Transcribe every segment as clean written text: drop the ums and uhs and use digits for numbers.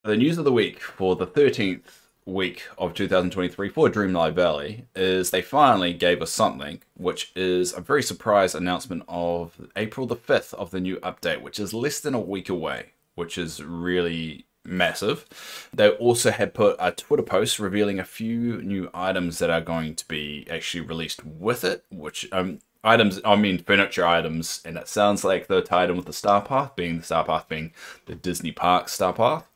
The news of the week for the 13th week of 2023 for Dreamlight Valley is they finally gave us something, which is a very surprise announcement of April the 5th of the new update, which is less than a week away, which is really massive. They also had put a Twitter post revealing a few new items that are going to be actually released with it, which items, I mean furniture items, and it sounds like the item with the Star Path being the Disney Park Star Path.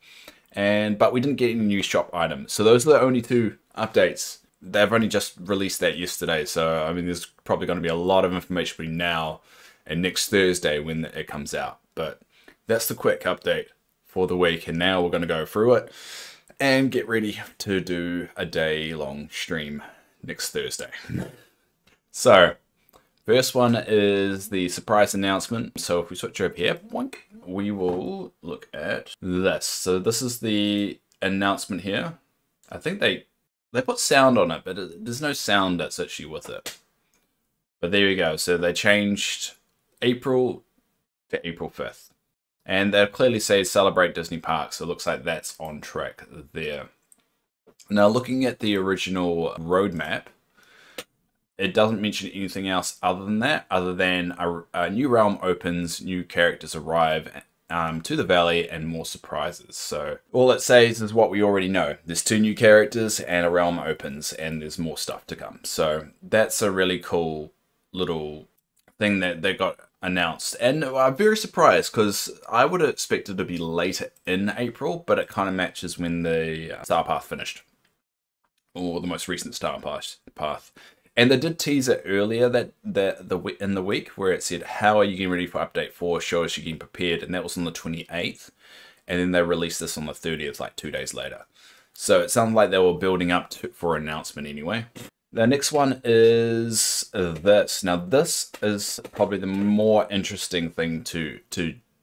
But we didn't get any new shop items. So those are the only two updates. They've only just released that yesterday. So, I mean, there's probably going to be a lot of information between now and next Thursday when it comes out. But that's the quick update for the week. And now we're going to go through it and get ready to do a day-long stream next Thursday. So, first one is the surprise announcement. So if we switch over here, we will look at this. So this is the announcement here. I think they put sound on it, but there's no sound that's actually with it. But there you go. So they changed April to April 5th. And they clearly say celebrate Disney Parks. So it looks like that's on track there. Now looking at the original roadmap, it doesn't mention anything else other than that, other than a new realm opens, new characters arrive to the valley, and more surprises. So all it says is what we already know. There's 2 new characters and a realm opens, and there's more stuff to come. So that's a really cool little thing that they got announced. And I'm very surprised because I would have expected it to be later in April, but it kind of matches when the Star Path finished, or the most recent Star Path. And they did tease it earlier in the week where it said, how are you getting ready for update 4? Show us you're getting prepared. And that was on the 28th. And then they released this on the 30th, like 2 days later. So it sounded like they were building up for an announcement anyway. The next one is this. Now this is probably the more interesting thing to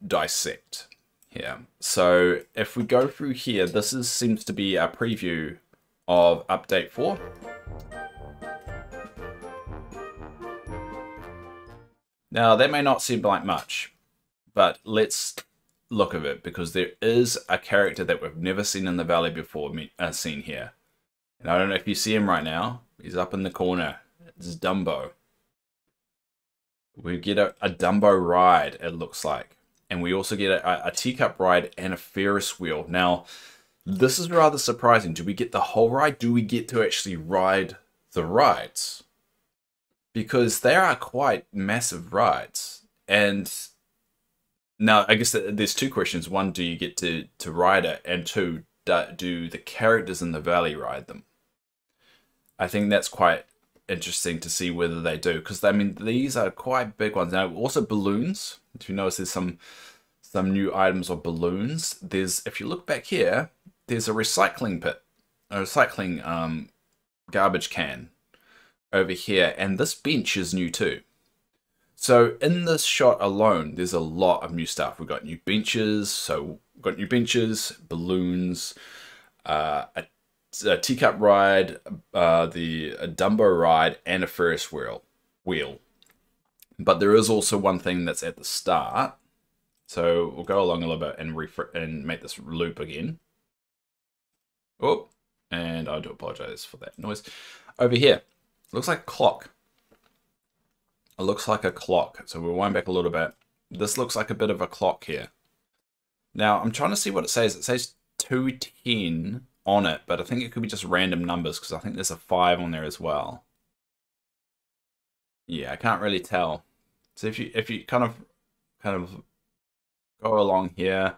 dissect here. So if we go through here, seems to be a preview of update 4. Now, that may not seem like much, but let's look at it, because there is a character that we've never seen in the valley before, seen here. And I don't know if you see him right now. He's up in the corner. It's Dumbo. We get a Dumbo ride, it looks like. And we also get a teacup ride and a Ferris wheel. Now, this is rather surprising. Do we get the whole ride? Do we get to actually ride the rides? Because they are quite massive rides. And now I guess there's 2 questions. 1, do you get to ride it? And 2, do the characters in the valley ride them? I think that's quite interesting to see whether they do. Because, I mean, these are quite big ones. Now, also balloons. If you notice, there's some new items of balloons. If you look back here, there's a recycling pit. A recycling garbage can over here, and this bench is new too. So in this shot alone, there's a lot of new stuff. We've got new benches, balloons, a teacup a Dumbo ride, and a Ferris wheel. But there is also one thing that's at the start. So we'll go along a little bit and make this loop again. Oh, and I do apologize for that noise. Over here. Looks like a clock. It looks like a clock. So we'll wind back a little bit. This looks like a bit of a clock here. Now, I'm trying to see what it says. It says 210 on it, but I think it could be just random numbers because I think there's a 5 on there as well. Yeah, I can't really tell. So if you kind of go along here.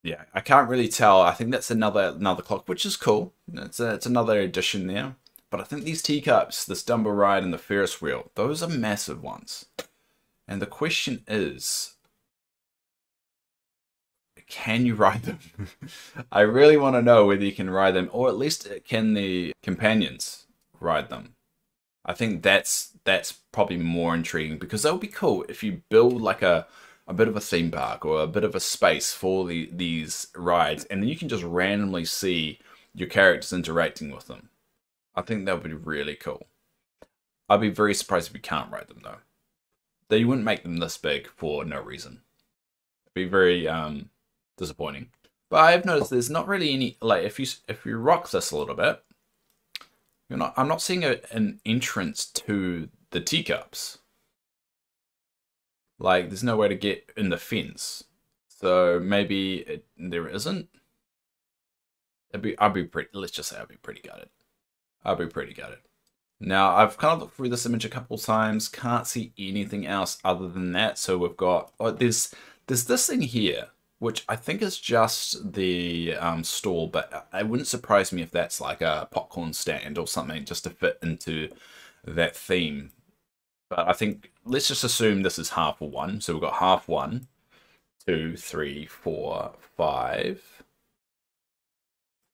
Yeah, I can't really tell. I think that's another clock, which is cool. It's another addition there. But I think these teacups, this Dumbo ride and the Ferris wheel, those are massive ones. And the question is, can you ride them? I really want to know whether you can ride them, or at least can the companions ride them. I think that's probably more intriguing, because that would be cool if you build like a bit of a theme park or a bit of a space for these rides, and then you can just randomly see your characters interacting with them. I think that would be really cool. I'd be very surprised if you can't ride them though. They wouldn't make them this big for no reason. It'd be very disappointing. But I've noticed there's not really any, like, if you rock this a little bit, I'm not seeing an entrance to the teacups. Like, there's no way to get in the fence. So maybe there isn't. Let's just say I'd be pretty gutted. I'll be pretty gutted. Now, I've kind of looked through this image a couple times. Can't see anything else other than that. So we've got, there's this thing here, which I think is just the stall, but it wouldn't surprise me if that's like a popcorn stand or something just to fit into that theme. But I think, let's just assume this is half of one. So we've got half 1, 2, 3, 4, 5,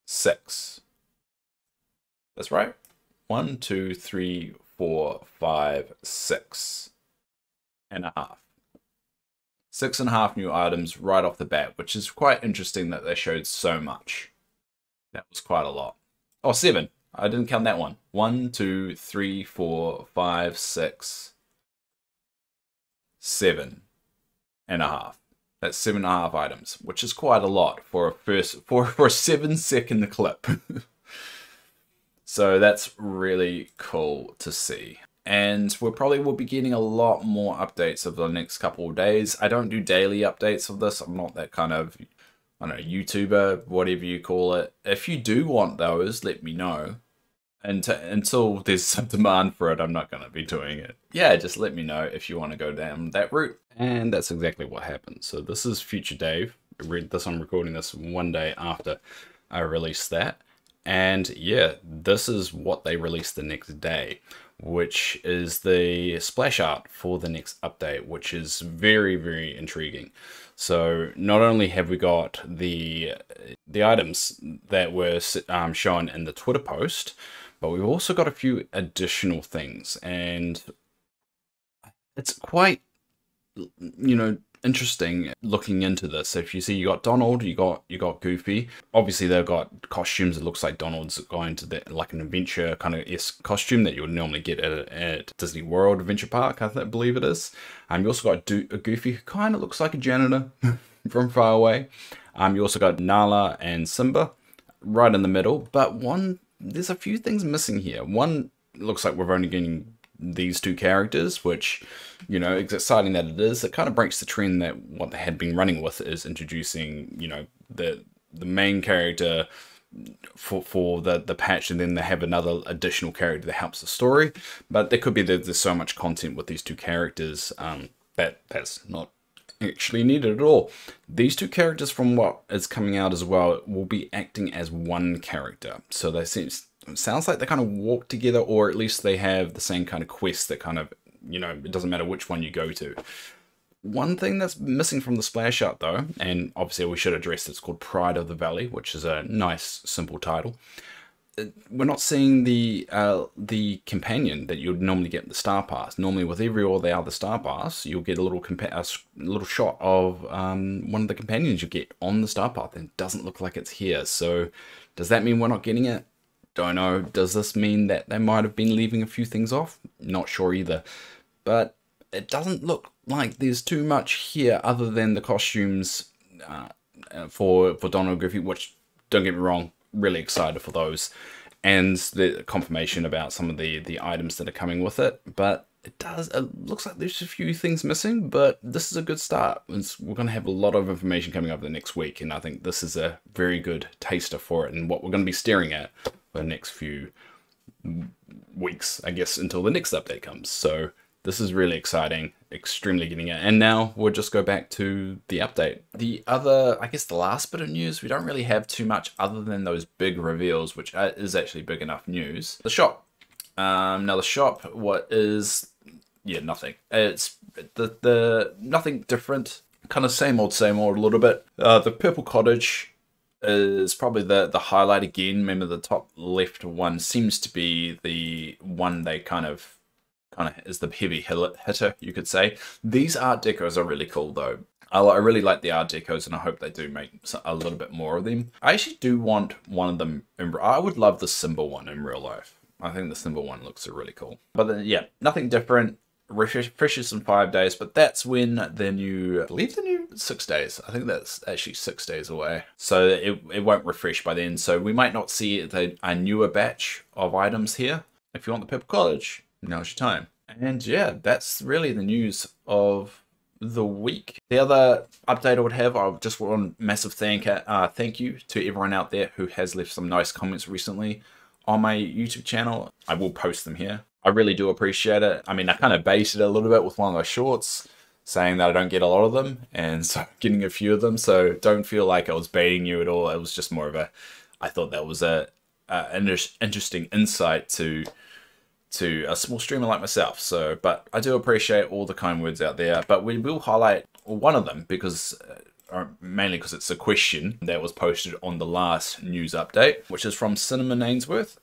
6. That's right. 1, 2, 3, 4, 5, 6 and a half. 6.5 new items right off the bat, which is quite interesting that they showed so much. That was quite a lot. Oh, 7. I didn't count that one. 1, 2, 3, 4, 5, 6, 7.5. That's 7.5 items, which is quite a lot for a for a 7-second clip. So that's really cool to see. And we probably will be getting a lot more updates over the next couple of days. I don't do daily updates of this. I'm not that kind of, I don't know, YouTuber, whatever you call it. If you do want those, let me know. And until there's some demand for it, I'm not going to be doing it. Yeah, just let me know if you want to go down that route. And that's exactly what happened. So this is Future Dave. I'm recording this one day after I released that. And yeah, this is what they released the next day, which is the splash art for the next update, which is very, very intriguing. So not only have we got the items that were shown in the Twitter post, but we've also got a few additional things, and it's quite, interesting looking into this. So if you see, you got Donald, you got Goofy. Obviously they've got costumes. It looks like Donald's going to like an adventure kind of costume that you would normally get at Disney World Adventure Park, I believe it is. You also got a Goofy who kind of looks like a janitor from far away. You also got Nala and Simba right in the middle, but there's a few things missing here. One, looks like we're only getting these 2 characters, which, it's exciting that it is. It kind of breaks the trend that what they had been running with is introducing, the main character for the patch, and then they have another additional character that helps the story. But there could be that there's so much content with these 2 characters that's not actually needed at all. These 2 characters, from what is coming out as well, will be acting as one character. So it sounds like they kind of walk together, or at least they have the same kind of quest that kind of, it doesn't matter which one you go to. One thing that's missing from the splash art though, and obviously we should address, it's called Pride of the Valley, which is a nice, simple title. We're not seeing the companion that you'd normally get in the Star Pass. Normally with every all the other Star Pass, you'll get a little shot of one of the companions you get on the Star Pass, and it doesn't look like it's here. So does that mean we're not getting it? Don't know. Does this mean that they might have been leaving a few things off? Not sure either. But it doesn't look like there's too much here other than the costumes for Donald and Goofy, which, don't get me wrong, really excited for those. And the confirmation about some of the items that are coming with it. But it looks like there's a few things missing, but this is a good start. We're going to have a lot of information coming up the next week, and I think this is a very good taster for it and what we're going to be staring at for the next few weeks, I guess, until the next update comes. So this is really exciting, extremely getting it. And now we'll just go back to the update. The other, I guess the last bit of news, we don't really have too much other than those big reveals, which is actually big enough news. The shop. Now the shop, nothing. It's the nothing different, kind of same old a little bit. The purple cottage is probably the highlight again. Remember, the top left one seems to be the one they kind of is the heavy hitter, you could say. These art decos are really cool though. I really like the art decos, and I hope they do make a little bit more of them. I actually do want one of them. I would love the Simba one in real life. I think the Simba one looks really cool. But then, yeah, nothing different. refreshes in 5 days, but that's when the new, I believe the new 6 days. I think that's actually 6 days away. So it won't refresh by then. So we might not see a newer batch of items here. If you want the Purple College, now's your time. And yeah, that's really the news of the week. The other update I would have, I just want a massive thank you to everyone out there who has left some nice comments recently on my YouTube channel. I will post them here. I really do appreciate it. I mean, I kind of baited it a little bit with one of those shorts, saying that I don't get a lot of them, and so getting a few of them. So don't feel like I was baiting you at all. It was just more of I thought that was an interesting insight to a small streamer like myself. So, but I do appreciate all the kind words out there. But we will highlight one of them because, mainly because it's a question that was posted on the last news update, which is from Cinnamon Ainsworth.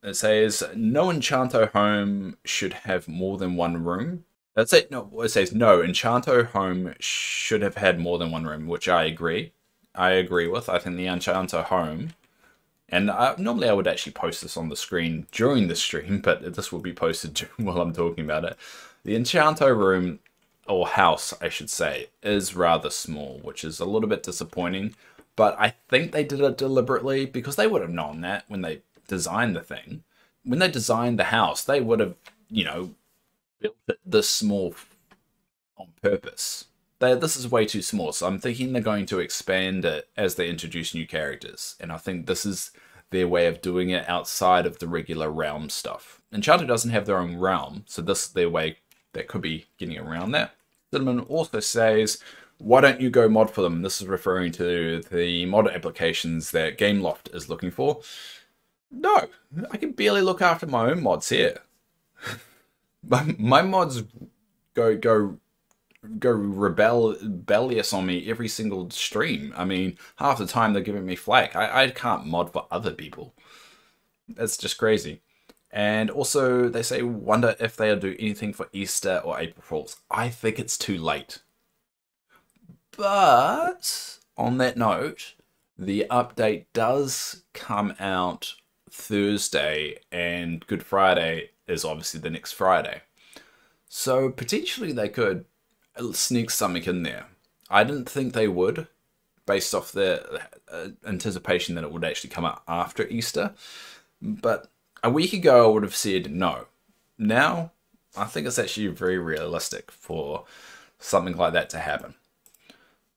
It says, no Enchanto home should have more than one room. That's it. No, it says, no, Enchanto home should have had more than one room, which I agree. I agree with. I think the Enchanto home, and normally I would actually post this on the screen during the stream, but this will be posted while I'm talking about it. The Enchanto room, or house, I should say, is rather small, which is a little bit disappointing. But I think they did it deliberately because they would have known that when they designed the thing. When they designed the house, they would have, you know, built it this small on purpose. This is way too small, so I'm thinking they're going to expand it as they introduce new characters, and I think this is their way of doing it outside of the regular realm stuff. Enchanto doesn't have their own realm, so this is their way that could be getting around that. Cinnamon also says, why don't you go mod for them? This is referring to the mod applications that Gameloft is looking for. No, I can barely look after my own mods here. my mods go rebellious on me every single stream. I mean, half the time they're giving me flack. I can't mod for other people. That's just crazy. And also, they say, wonder if they'll do anything for Easter or April Fools. I think it's too late. But, on that note, the update does come out Thursday, and Good Friday is obviously the next Friday. So, potentially they could sneak something in there. I didn't think they would, based off the anticipation that it would actually come out after Easter. But a week ago, I would have said no. Now, I think it's actually very realistic for something like that to happen.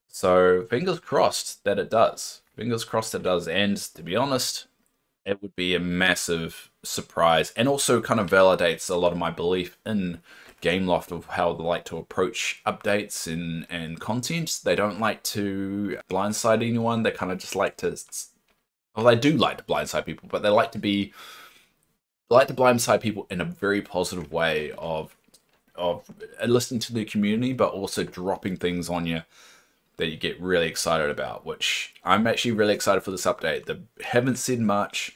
So, fingers crossed that it does. Fingers crossed it does. And to be honest, it would be a massive surprise. And also kind of validates a lot of my belief in Gameloft of how they like to approach updates and content. They don't like to blindside anyone. They kind of just like to... Well, they do like to blindside people, but they like to blindside people in a very positive way of listening to the community, but also dropping things on you that you get really excited about, which I'm actually really excited for this update. They haven't said much.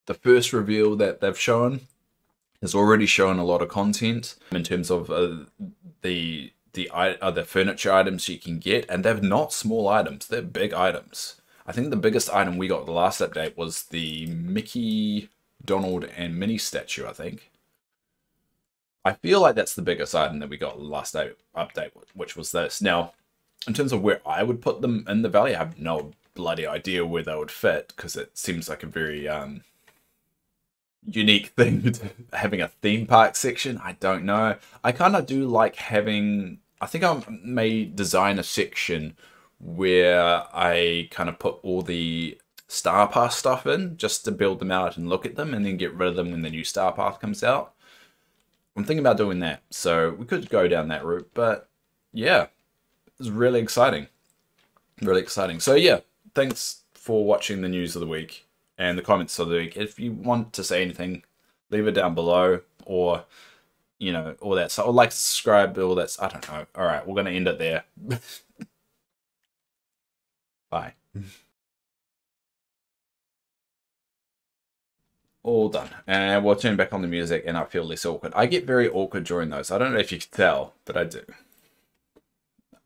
The first reveal that they've shown has already shown a lot of content in terms of the furniture items you can get, and they're not small items, they're big items. I think the biggest item we got the last update was the Mickey, Donald, and Minnie statue, I think. I feel like that's the biggest item that we got last update, which was this. Now, in terms of where I would put them in the valley, I have no bloody idea where they would fit, because it seems like a very unique thing, having a theme park section. I don't know. I kind of do like having... I think I may design a section where I kind of put all the Star Pass stuff in, just to build them out and look at them, and then get rid of them when the new Star Pass comes out. I'm thinking about doing that, so we could go down that route, but yeah. It's really exciting. Really exciting. So yeah, thanks for watching the news of the week and the comments of the week. If you want to say anything, leave it down below, or, you know, all that stuff. Or like, subscribe, all that. I don't know. All right, we're going to end it there. Bye. All done. And we'll turn back on the music and I feel less awkward. I get very awkward during those. I don't know if you can tell, but I do.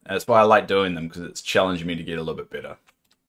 That's why I like doing them, because it's challenging me to get a little bit better.